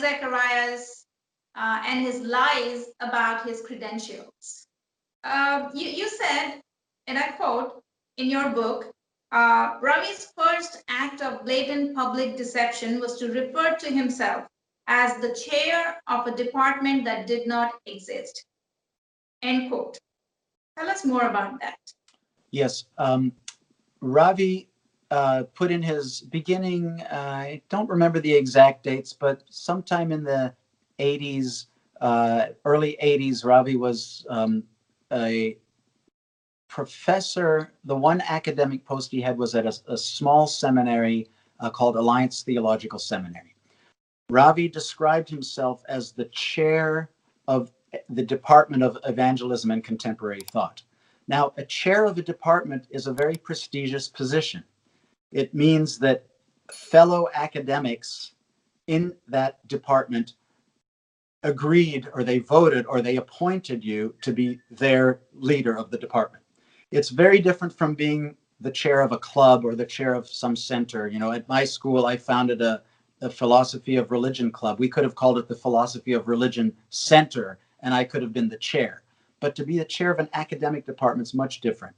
Zacharias and his lies about his credentials. You said, and I quote in your book, Ravi's first act of blatant public deception was to refer to himself as the chair of a department that did not exist. End quote. Tell us more about that. Yes. Ravi put in his beginning, I don't remember the exact dates, but sometime in the 80s, early 80s, Ravi was a professor. The one academic post he had was at a small seminary called Alliance Theological Seminary. Ravi described himself as the chair of the Department of Evangelism and Contemporary Thought. Now, a chair of a department is a very prestigious position. It means that fellow academics in that department agreed, or they voted, or they appointed you to be their leader of the department. It's very different from being the chair of a club or the chair of some center. You know, at my school, I founded a philosophy of religion club. We could have called it the philosophy of religion center, and I could have been the chair. But to be the chair of an academic department is much different.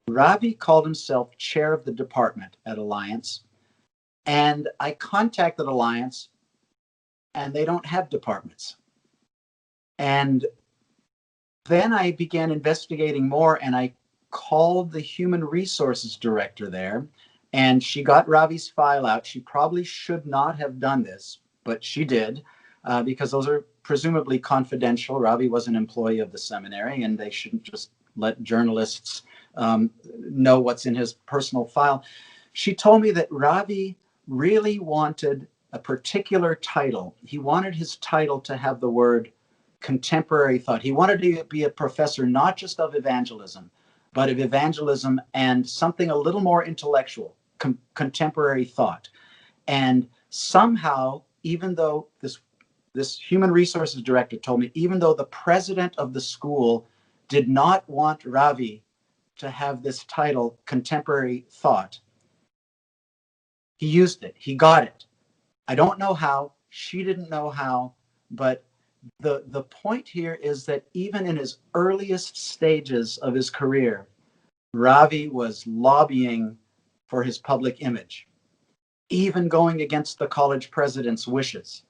Ravi called himself chair of the department at Alliance, and I contacted Alliance, and they don't have departments. And then I began investigating more, and I called the human resources director there, and she got Ravi's file out. She probably should not have done this, but she did, because those are presumably confidential. Ravi was an employee of the seminary, and they shouldn't just let journalists know what's in his personal file. She told me that Ravi really wanted a particular title. He wanted his title to have the word contemporary thought. He wanted to be a professor not just of evangelism, but of evangelism and something a little more intellectual, contemporary thought. And somehow, even though this human resources director told me, even though the president of the school did not want Ravi to have this title, contemporary thought, he used it. He got it. I don't know how. She didn't know how. But the point here is that even in his earliest stages of his career, Ravi was lobbying for his public image, even going against the college president's wishes,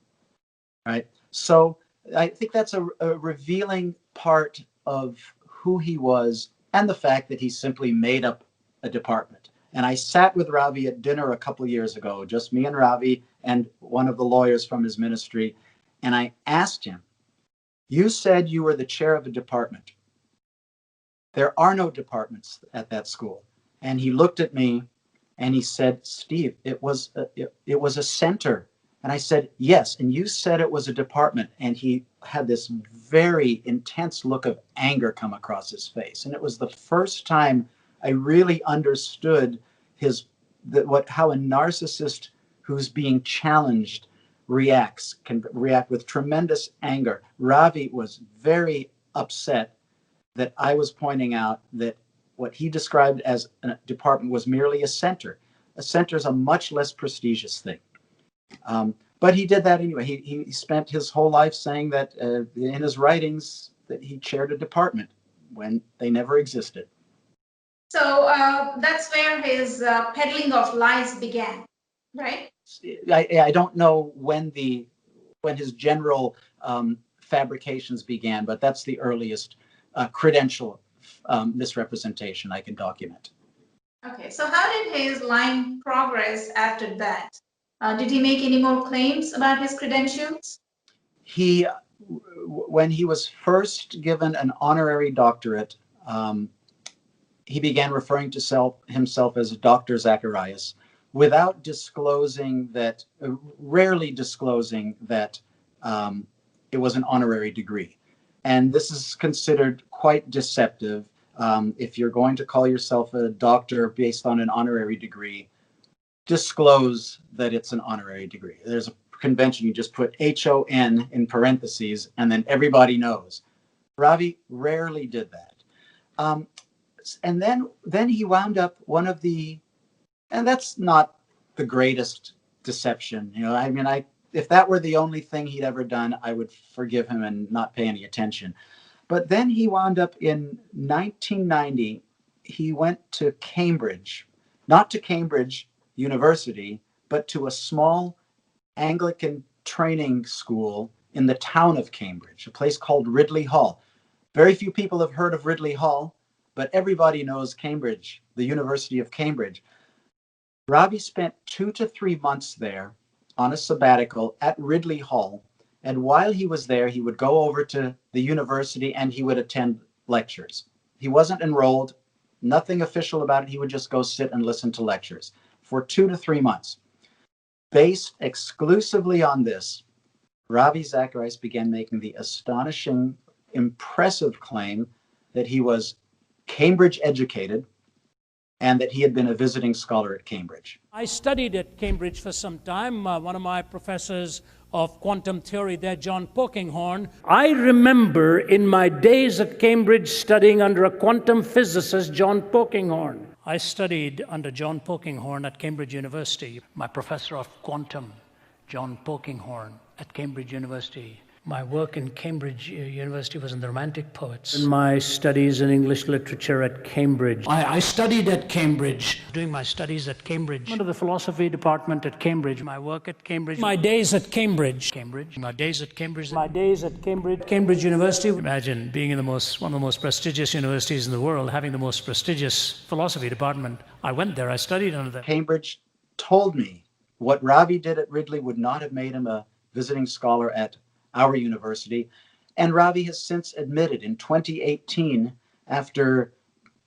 right? So I think that's a revealing part of who he was and the fact that he simply made up a department. And I sat with Ravi at dinner a couple of years ago, just me and Ravi and one of the lawyers from his ministry. And I asked him, you said you were the chair of a department. There are no departments at that school. And he looked at me and he said, Steve, it was a center. And I said, yes. And you said it was a department. And he had this very intense look of anger come across his face. And it was the first time I really understood how a narcissist who's being challenged can react with tremendous anger. Ravi was very upset that I was pointing out that what he described as a department was merely a center. A center is a much less prestigious thing. But he did that anyway. He spent his whole life saying that in his writings that he chaired a department when they never existed. So that's where his peddling of lies began, right? I don't know when his general fabrications began, but that's the earliest credential misrepresentation I can document. Okay, so how did his lying progress after that? Did he make any more claims about his credentials? When he was first given an honorary doctorate, he began referring to himself as Dr. Zacharias, without rarely disclosing that it was an honorary degree. And this is considered quite deceptive. If you're going to call yourself a doctor based on an honorary degree, disclose that it's an honorary degree. There's a convention, you just put HON in parentheses, and then everybody knows. Ravi rarely did that. And then he wound up and that's not the greatest deception. You know, I mean, if that were the only thing he'd ever done, I would forgive him and not pay any attention. But then he wound up in 1990. He went to Cambridge, not to Cambridge University, but to a small Anglican training school in the town of Cambridge, a place called Ridley Hall. Very few people have heard of Ridley Hall, but everybody knows Cambridge, the University of Cambridge. Ravi spent 2 to 3 months there on a sabbatical at Ridley Hall. And while he was there, he would go over to the university and he would attend lectures. He wasn't enrolled, nothing official about it. He would just go sit and listen to lectures for 2 to 3 months. Based exclusively on this, Ravi Zacharias began making the astonishing, impressive claim that he was Cambridge educated and that he had been a visiting scholar at Cambridge. I studied at Cambridge for some time. One of my professors of quantum theory there, John Polkinghorne. I remember in my days at Cambridge studying under a quantum physicist, John Polkinghorne. I studied under John Polkinghorne at Cambridge University. My professor of quantum, John Polkinghorne, at Cambridge University. My work in Cambridge University was in the Romantic poets. In my studies in English literature at Cambridge. I studied at Cambridge. Doing my studies at Cambridge. Under the philosophy department at Cambridge. My work at Cambridge. My days at Cambridge. Cambridge. My days at Cambridge. My days at Cambridge. Cambridge University. Imagine being in one of the most prestigious universities in the world, having the most prestigious philosophy department. I went there. I studied under them. Cambridge told me what Ravi did at Ridley would not have made him a visiting scholar at our university. And Ravi has since admitted in 2018, after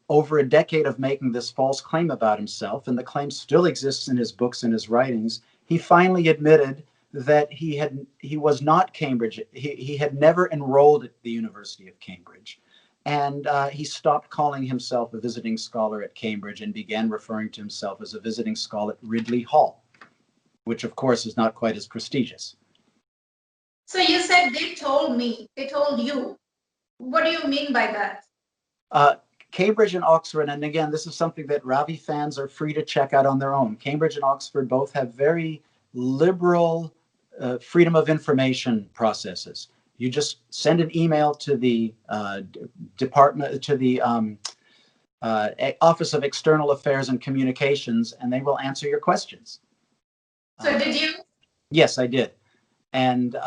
over a decade of making this false claim about himself, and the claim still exists in his books and his writings, he finally admitted that he was not Cambridge. He had never enrolled at the University of Cambridge. And he stopped calling himself a visiting scholar at Cambridge and began referring to himself as a visiting scholar at Ridley Hall, which of course is not quite as prestigious. So you said they told you. What do you mean by that? Cambridge and Oxford, and again, this is something that Ravi fans are free to check out on their own. Cambridge and Oxford both have very liberal freedom of information processes. You just send an email to the department, to the Office of External Affairs and Communications, and they will answer your questions. So did you? Yes, I did. And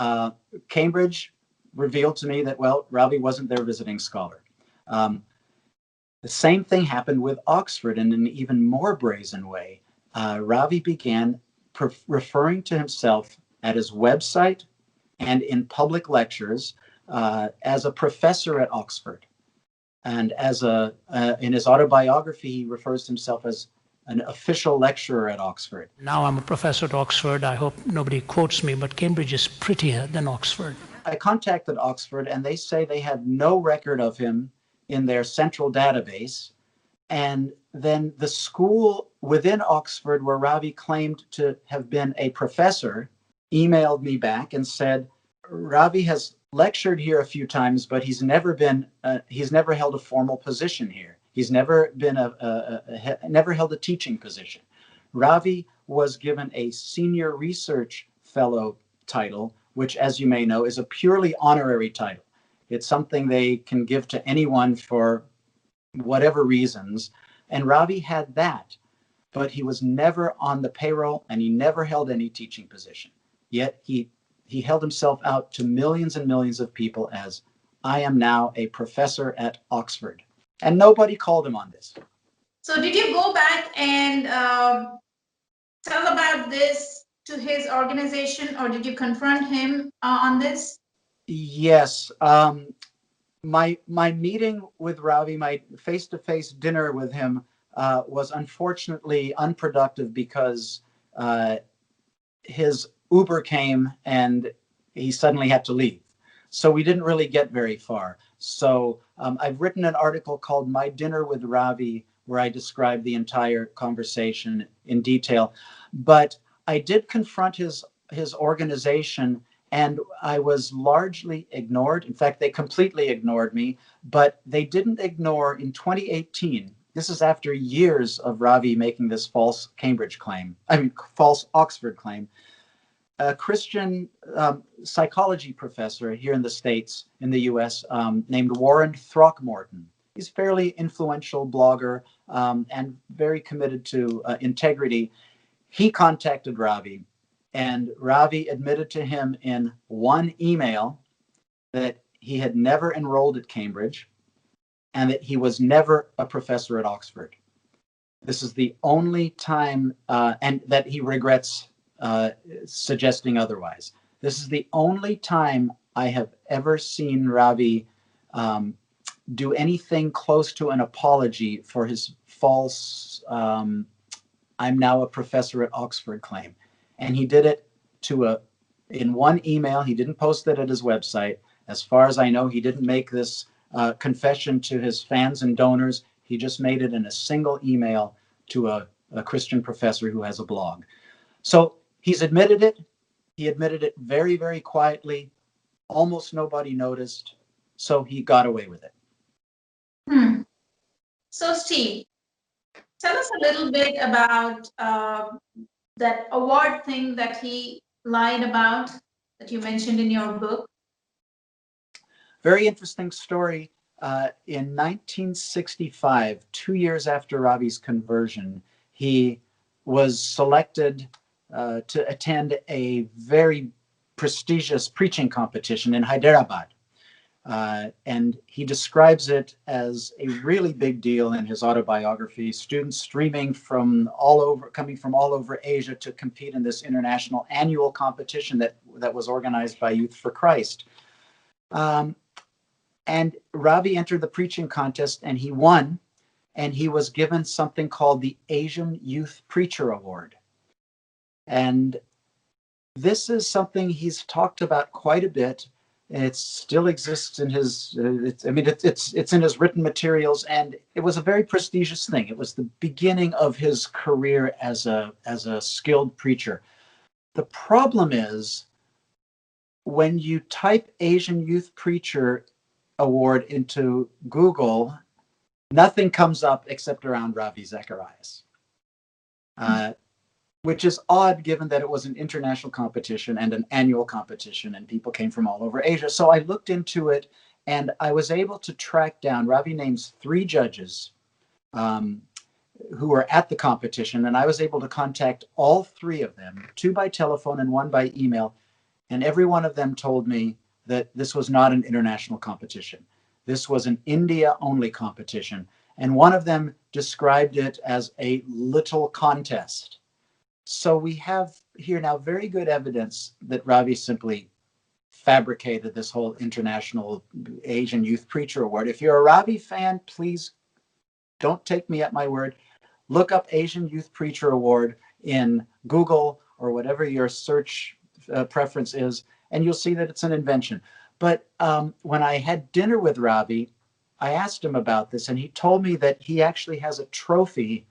Cambridge revealed to me that, well, Ravi wasn't their visiting scholar. The same thing happened with Oxford in an even more brazen way. Ravi began referring to himself at his website and in public lectures as a professor at Oxford. And in his autobiography, he refers to himself as an official lecturer at Oxford. Now I'm a professor at Oxford. I hope nobody quotes me, but Cambridge is prettier than Oxford. I contacted Oxford, and they say they had no record of him in their central database. And then the school within Oxford where Ravi claimed to have been a professor emailed me back and said, Ravi has lectured here a few times, but he's never held a formal position here. He's never never held a teaching position. Ravi was given a senior research fellow title, which, as you may know, is a purely honorary title. It's something they can give to anyone for whatever reasons. And Ravi had that, but he was never on the payroll and he never held any teaching position. Yet he held himself out to millions and millions of people as, I am now a professor at Oxford. And nobody called him on this. So did you go back and tell about this to his organization, or did you confront him on this? Yes. My meeting with Ravi, my face-to-face dinner with him was unfortunately unproductive because his Uber came and he suddenly had to leave. So we didn't really get very far. So I've written an article called My Dinner with Ravi, where I describe the entire conversation in detail. But I did confront his organization, and I was largely ignored. In fact, they completely ignored me, but they didn't ignore in 2018. This is after years of Ravi making this false Oxford claim. a Christian psychology professor here in the States, in the US, named Warren Throckmorton. He's a fairly influential blogger and very committed to integrity. He contacted Ravi, and Ravi admitted to him in one email that he had never enrolled at Cambridge and that he was never a professor at Oxford. This is the only time, and that he regrets suggesting otherwise. This is the only time I have ever seen Ravi do anything close to an apology for his false "I'm now a professor at Oxford" claim. And he did it in one email. He didn't post it at his website. As far as I know, he didn't make this confession to his fans and donors. He just made it in a single email to a Christian professor who has a blog. So he's admitted it. He admitted it very, very quietly. Almost nobody noticed. So he got away with it. So, Steve, tell us a little bit about that award thing that he lied about that you mentioned in your book. Very interesting story. In 1965, 2 years after Ravi's conversion, he was selected to attend a very prestigious preaching competition in Hyderabad. And he describes it as a really big deal in his autobiography. Students streaming from all over, coming from all over Asia to compete in this international annual competition that was organized by Youth for Christ. And Ravi entered the preaching contest and he won, and he was given something called the Asian Youth Preacher Award. And this is something he's talked about quite a bit. It still exists in his, it's in his written materials, and it was a very prestigious thing. It was the beginning of his career as a skilled preacher. The problem is when you type Asian Youth Preacher Award into Google, nothing comes up except around Ravi Zacharias, which is odd given that it was an international competition and an annual competition and people came from all over Asia. So I looked into it and I was able to track down, Ravi names 3 judges who were at the competition, and I was able to contact all 3 of them, 2 by telephone and 1 by email, and every one of them told me that this was not an international competition. This was an India-only competition. And one of them described it as a little contest. So we have here now very good evidence that Ravi simply fabricated this whole international Asian Youth Preacher Award. If you're a Ravi fan, please don't take me at my word. Look up Asian Youth Preacher Award in Google or whatever your search preference is, and you'll see that it's an invention. But when I had dinner with Ravi, I asked him about this, and he told me that he actually has a trophy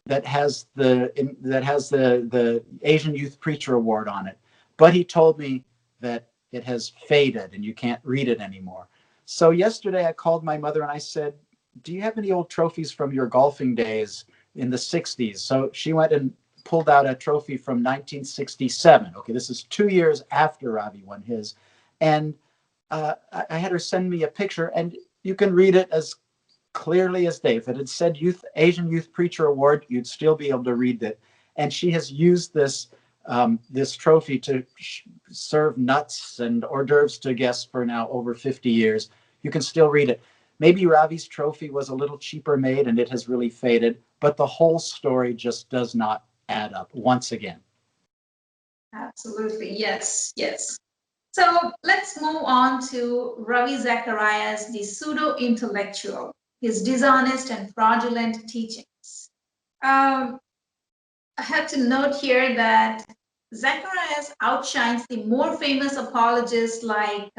that has the Asian Youth Preacher Award on it. But he told me that it has faded and you can't read it anymore. So yesterday I called my mother and I said, "Do you have any old trophies from your golfing days in the 60s?" So she went and pulled out a trophy from 1967. Okay, this is 2 years after Ravi won his. And I had her send me a picture, and you can read it as clearly as day. If it had said Asian Youth Preacher Award, you'd still be able to read it. And she has used this trophy to serve nuts and hors d'oeuvres to guests for now over 50 years. You can still read it. Maybe Ravi's trophy was a little cheaper made and it has really faded, but the whole story just does not add up once again. Absolutely. Yes. So let's move on to Ravi Zacharias, the pseudo-intellectual, his dishonest and fraudulent teachings. I have to note here that Zacharias outshines the more famous apologists like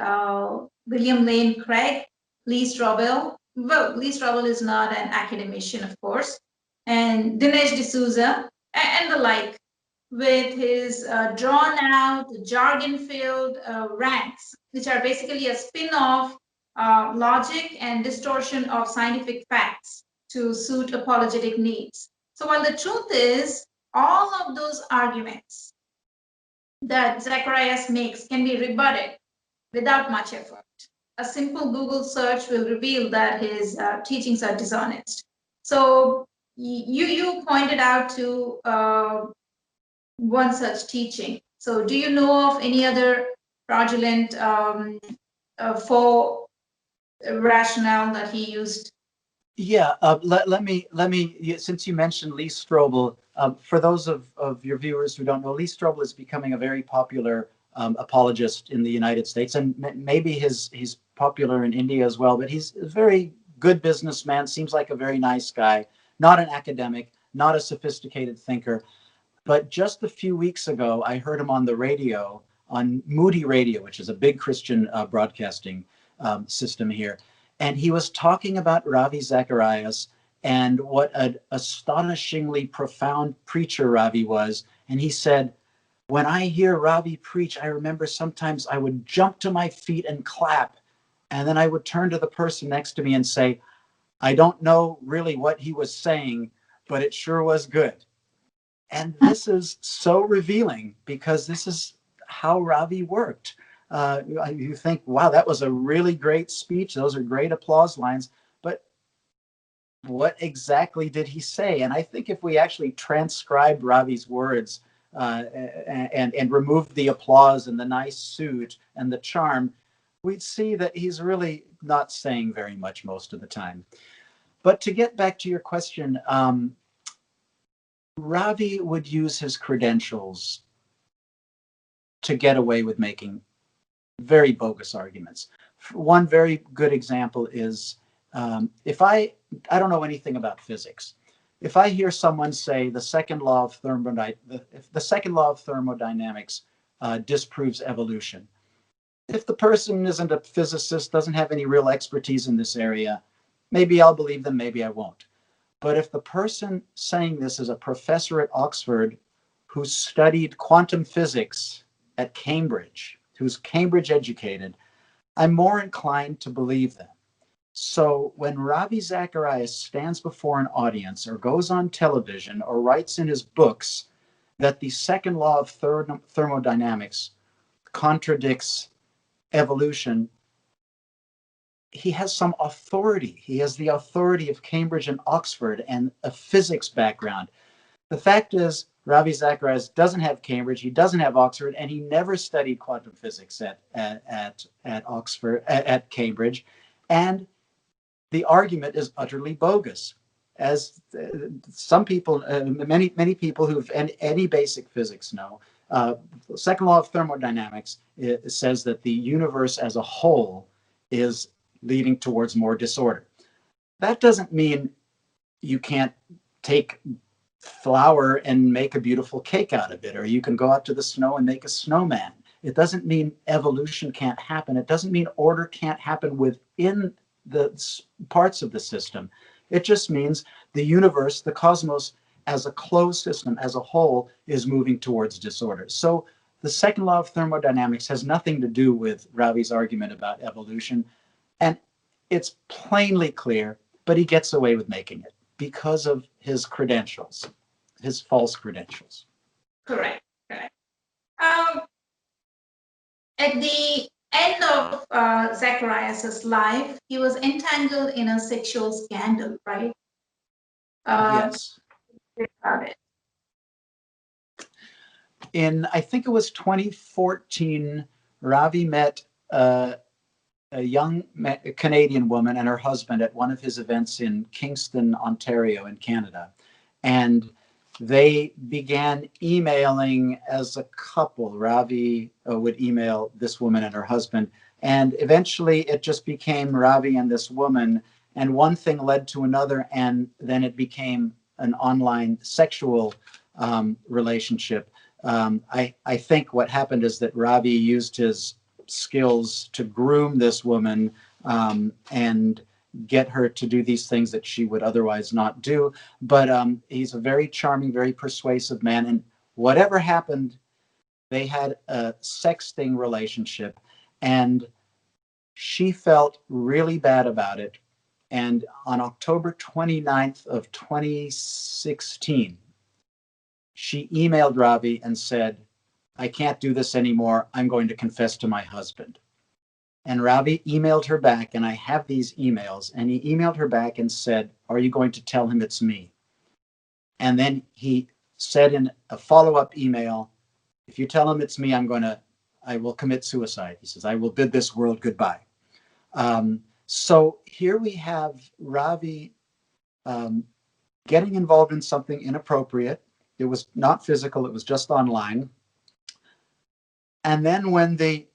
William Lane Craig, Lee Strobel. Well, Lee Strobel is not an academician, of course, and Dinesh D'Souza, and the like, with his drawn out, jargon filled rants, which are basically a spin off logic and distortion of scientific facts to suit apologetic needs. So, while the truth is, all of those arguments that Zacharias makes can be rebutted without much effort. A simple Google search will reveal that his teachings are dishonest. So you pointed out to one such teaching. So do you know of any other fraudulent for rationale that he used? Yeah, let me, since you mentioned Lee Strobel, for those of your viewers who don't know, Lee Strobel is becoming a very popular apologist in the United States, and maybe he's popular in India as well, but he's a very good businessman, seems like a very nice guy, not an academic, not a sophisticated thinker. But just a few weeks ago, I heard him on the radio, on Moody Radio, which is a big Christian broadcasting system here. And he was talking about Ravi Zacharias and what an astonishingly profound preacher Ravi was. And he said, when I hear Ravi preach, I remember sometimes I would jump to my feet and clap. And then I would turn to the person next to me and say, I don't know really what he was saying, but it sure was good. And this is so revealing because this is how Ravi worked. You think, wow, that was a really great speech. Those are great applause lines. But what exactly did he say? And I think if we actually transcribed Ravi's words and removed the applause and the nice suit and the charm, we'd see that he's really not saying very much most of the time. But to get back to your question, Ravi would use his credentials to get away with making very bogus arguments. One very good example is if I don't know anything about physics. If I hear someone say the second law of thermodynamics disproves evolution, if the person isn't a physicist, doesn't have any real expertise in this area, maybe I'll believe them, maybe I won't. But if the person saying this is a professor at Oxford who studied quantum physics at Cambridge, who's Cambridge educated, I'm more inclined to believe them. So when Ravi Zacharias stands before an audience or goes on television or writes in his books that the second law of thermodynamics contradicts evolution, he has some authority. He has the authority of Cambridge and Oxford and a physics background. The fact is, Ravi Zacharias doesn't have Cambridge, he doesn't have Oxford, and he never studied quantum physics at Oxford, at Cambridge. And the argument is utterly bogus. As some people, many people who've any basic physics know, the second law of thermodynamics says that the universe as a whole is leading towards more disorder. That doesn't mean you can't take flour and make a beautiful cake out of it, or you can go out to the snow and make a snowman. It doesn't mean evolution can't happen. It doesn't mean order can't happen within the parts of the system. It just means the universe, the cosmos, as a closed system, as a whole, is moving towards disorder. So the second law of thermodynamics has nothing to do with Ravi's argument about evolution. And it's plainly clear, but he gets away with making it because of his credentials, his false credentials. Correct. Correct. Um, at the end of Zacharias's life, he was entangled in a sexual scandal, right? Yes. About it. In, I think it was 2014, Ravi met a young Canadian woman and her husband at one of his events in Kingston, Ontario, in Canada. And they began emailing as a couple. Ravi would email this woman and her husband. And eventually it just became Ravi and this woman. And one thing led to another. And then it became an online sexual relationship. I think what happened is that Ravi used his skills to groom this woman and get her to do these things that she would otherwise not do. But he's a very charming, very persuasive man. And whatever happened, they had a sexting relationship. And she felt really bad about it. And on October 29th of 2016, she emailed Ravi and said, I can't do this anymore. I'm going to confess to my husband. And Ravi emailed her back, and I have these emails, and he emailed her back and said, are you going to tell him it's me? And then he said in a follow-up email, if you tell him it's me, I will commit suicide. He says, I will bid this world goodbye. So here we have Ravi getting involved in something inappropriate. It was not physical, it was just online. And then when the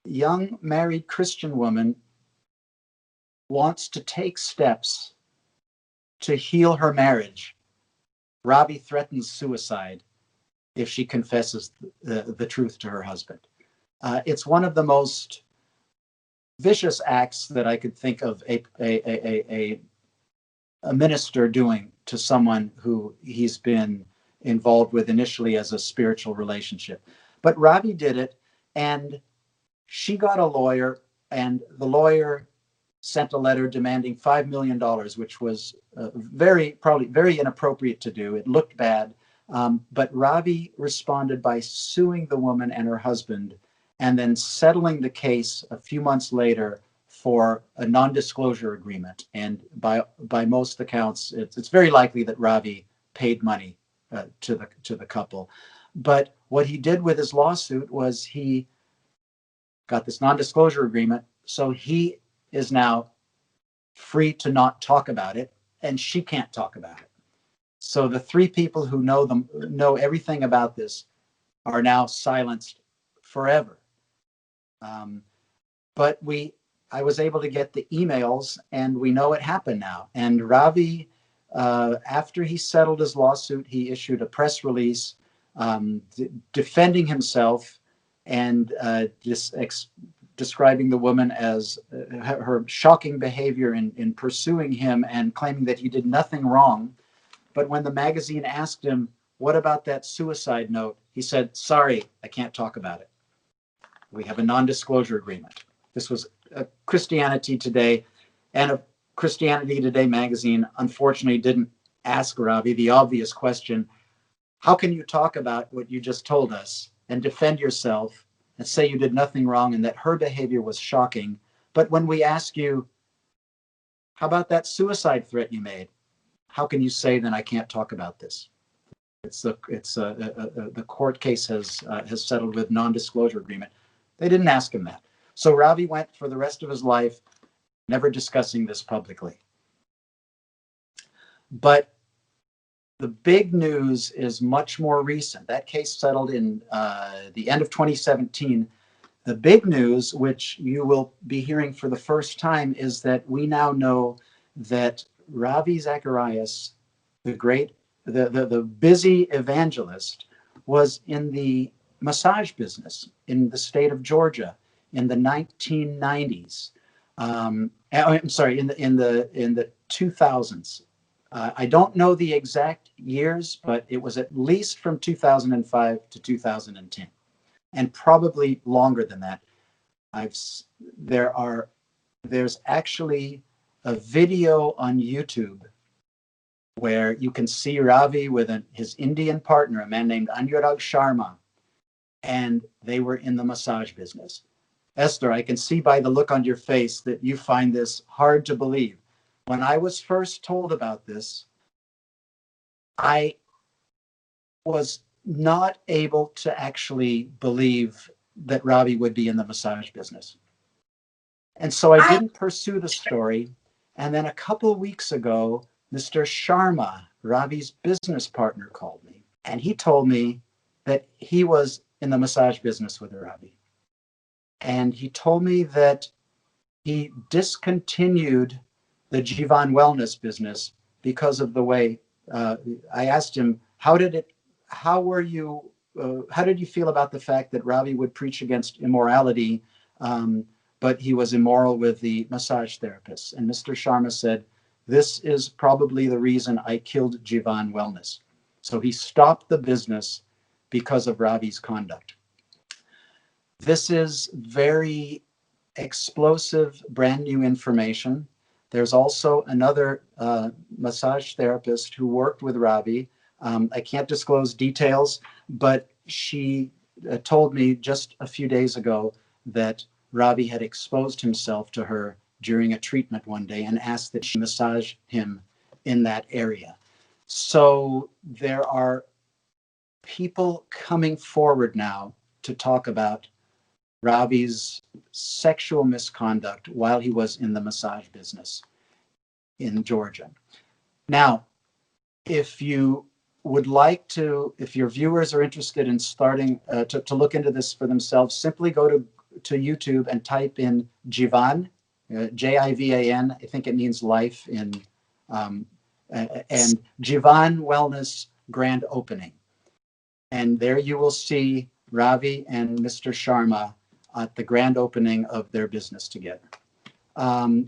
young married Christian woman wants to take steps to heal her marriage, Ravi threatens suicide if she confesses the truth to her husband. It's one of the most vicious acts that I could think of a minister doing to someone who he's been involved with initially as a spiritual relationship. But Ravi did it, and she got a lawyer, and the lawyer sent a letter demanding $5 million, which was probably very inappropriate to do. It looked bad. But Ravi responded by suing the woman and her husband, and then settling the case a few months later for a non-disclosure agreement. And by most accounts, it's very likely that Ravi paid money to the couple. But what he did with his lawsuit was he got this non-disclosure agreement, so he is now free to not talk about it, and she can't talk about it. So the three people who know everything about this are now silenced forever. But I was able to get the emails, and we know it happened now. And Ravi, after he settled his lawsuit, he issued a press release defending himself and describing the woman as her shocking behavior in pursuing him and claiming that he did nothing wrong. But when the magazine asked him, what about that suicide note? He said, sorry, I can't talk about it. We have a non-disclosure agreement. This was Christianity Today, and a Christianity Today magazine unfortunately didn't ask Ravi the obvious question, how can you talk about what you just told us and defend yourself and say you did nothing wrong and that her behavior was shocking? But when we ask you, how about that suicide threat you made? How can you say then I can't talk about this? The court case has settled with non-disclosure agreement. They didn't ask him that. So Ravi went for the rest of his life never discussing this publicly. But the big news is much more recent. That case settled in the end of 2017. The big news, which you will be hearing for the first time, is that we now know that Ravi Zacharias, the busy evangelist, was in the massage business in the state of Georgia in the 1990s. I'm sorry, in the 2000s. I don't know the exact years, but it was at least from 2005 to 2010, and probably longer than that. There's actually a video on YouTube where you can see Ravi with his Indian partner, a man named Anurag Sharma, and they were in the massage business. Esther, I can see by the look on your face that you find this hard to believe. When I was first told about this, I was not able to actually believe that Ravi would be in the massage business. And so I didn't pursue the story. And then a couple of weeks ago, Mr. Sharma, Ravi's business partner, called me. And he told me that he was in the massage business with Ravi. And he told me that he discontinued the Jivan Wellness business because of the way I asked him, how did you feel about the fact that Ravi would preach against immorality, but he was immoral with the massage therapists? And Mr. Sharma said, this is probably the reason I killed Jivan Wellness. So he stopped the business because of Ravi's conduct. This is very explosive, brand new information. There's also another massage therapist who worked with Ravi. I can't disclose details, but she told me just a few days ago that Ravi had exposed himself to her during a treatment one day and asked that she massage him in that area. So there are people coming forward now to talk about Ravi's sexual misconduct while he was in the massage business in Georgia. Now, if you would like to, if your viewers are interested in starting to look into this for themselves, simply go to YouTube and type in Jivan, Jivan. I think it means life in, and Jivan Wellness Grand Opening. And there you will see Ravi and Mr. Sharma at the grand opening of their business together.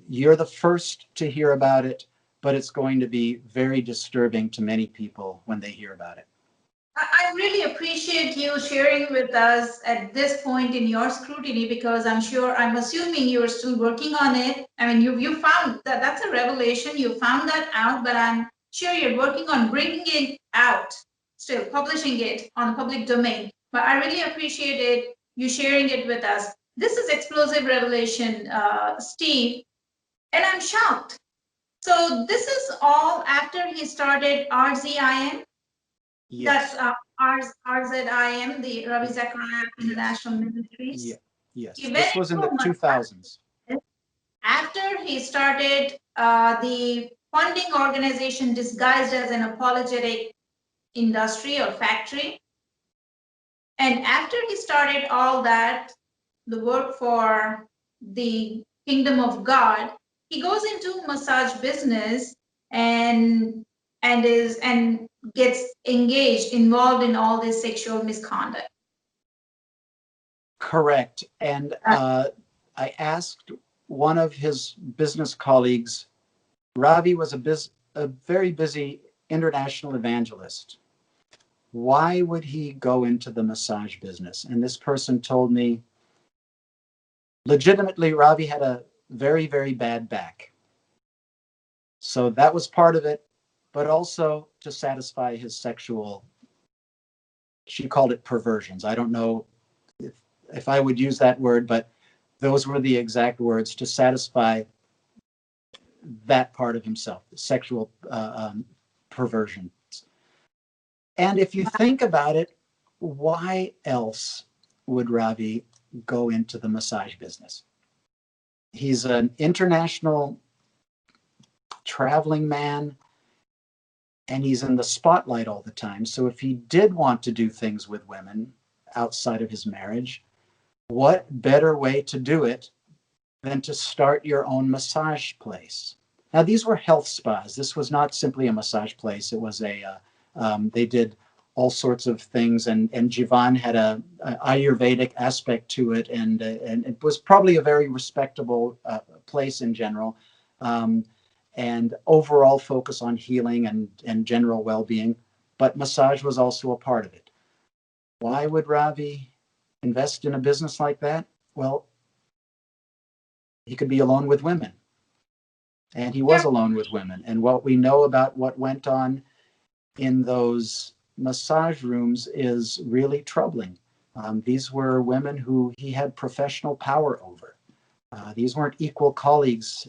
You're the first to hear about it, but it's going to be very disturbing to many people when they hear about it. I really appreciate you sharing with us at this point in your scrutiny, because I'm assuming you are still working on it. I mean, you found that that's a revelation. You found that out, but I'm sure you're working on bringing it out, still publishing it on the public domain. But I really appreciated you sharing it with us. This is explosive revelation, Steve, and I'm shocked. So this is all after he started RZIM. Yes. That's RZIM, the Ravi Zacharias International Ministries. Yeah. Yes. He went This was in the into 2000s. after he started the funding organization disguised as an apologetic industry or factory. And after he started all that, the work for the kingdom of God, he goes into massage business and and gets engaged, involved in all this sexual misconduct. Correct. And I asked one of his business colleagues. Ravi was a very busy international evangelist. Why would he go into the massage business? And this person told me, legitimately, Ravi had a very, very bad back. So that was part of it, but also to satisfy his sexual, she called it perversions. I don't know if I would use that word, but those were the exact words, to satisfy that part of himself, sexual perversions. And if you think about it, why else would Ravi go into the massage business? He's an international traveling man, and he's in the spotlight all the time. So if he did want to do things with women outside of his marriage, what better way to do it than to start your own massage place? Now, these were health spas. This was not simply a massage place. It was they did all sorts of things, and Jivan had a Ayurvedic aspect to it, and it was probably a very respectable place in general, and overall focus on healing and general well-being. But massage was also a part of it. Why would Ravi invest in a business like that? Well, he could be alone with women. And he was alone with women. And what we know about what went on in those massage rooms is really troubling. These were women who he had professional power over. These weren't equal colleagues.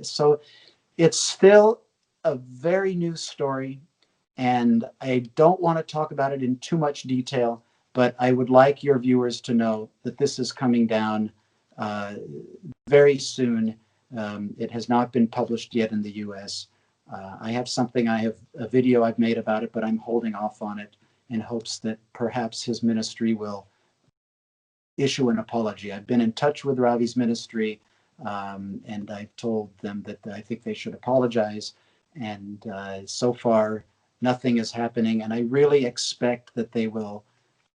So it's still a very new story. And I don't want to talk about it in too much detail, but I would like your viewers to know that this is coming down very soon. It has not been published yet in the US. I have a video I've made about it, but I'm holding off on it in hopes that perhaps his ministry will issue an apology. I've been in touch with Ravi's ministry, and I've told them that I think they should apologize. And so far, nothing is happening. And I really expect that they will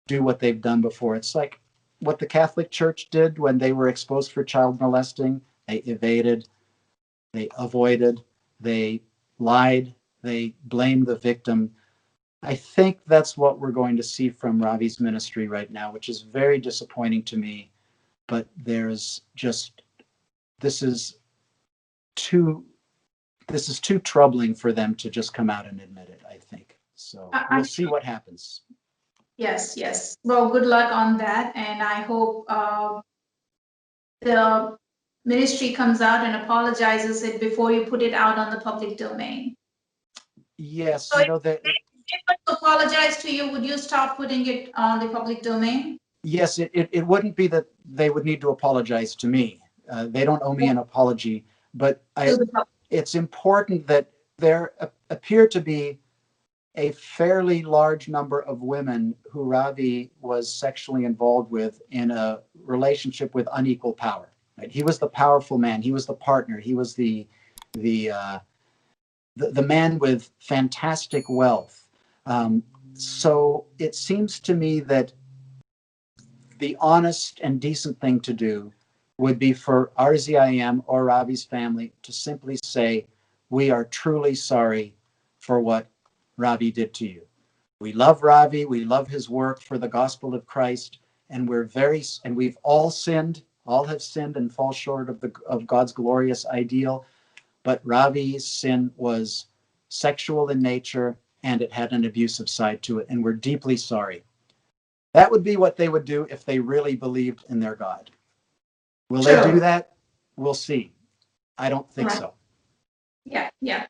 do what they've done before. It's like what the Catholic Church did when they were exposed for child molesting. They evaded, they avoided, they lied, they blamed the victim. I think that's what we're going to see from Ravi's ministry right now, which is very disappointing to me. But there's just, this is too troubling for them to just come out and admit it, I think. So we'll see what happens. Yes, yes. Well, good luck on that, and I hope the ministry comes out and apologizes it before you put it out on the public domain. Yes, So you if know that. they were to apologize to you, would you stop putting it on the public domain? Yes, it wouldn't be that they would need to apologize to me. They don't owe me an apology, but To the public. it's important that there appear to be a fairly large number of women who Ravi was sexually involved with in a relationship with unequal power. Right? He was the powerful man. He was the partner. He was the the man with fantastic wealth. So it seems to me that the honest and decent thing to do would be for RZIM or Ravi's family to simply say, we are truly sorry for what Ravi did to you. We love Ravi. We love his work for the gospel of Christ. And we've all sinned, all have sinned and fall short of God's glorious ideal. But Ravi's sin was sexual in nature and it had an abusive side to it. And we're deeply sorry. That would be what they would do if they really believed in their God. Will they do True. that? We'll see. I don't think Right. so. Yeah, yeah.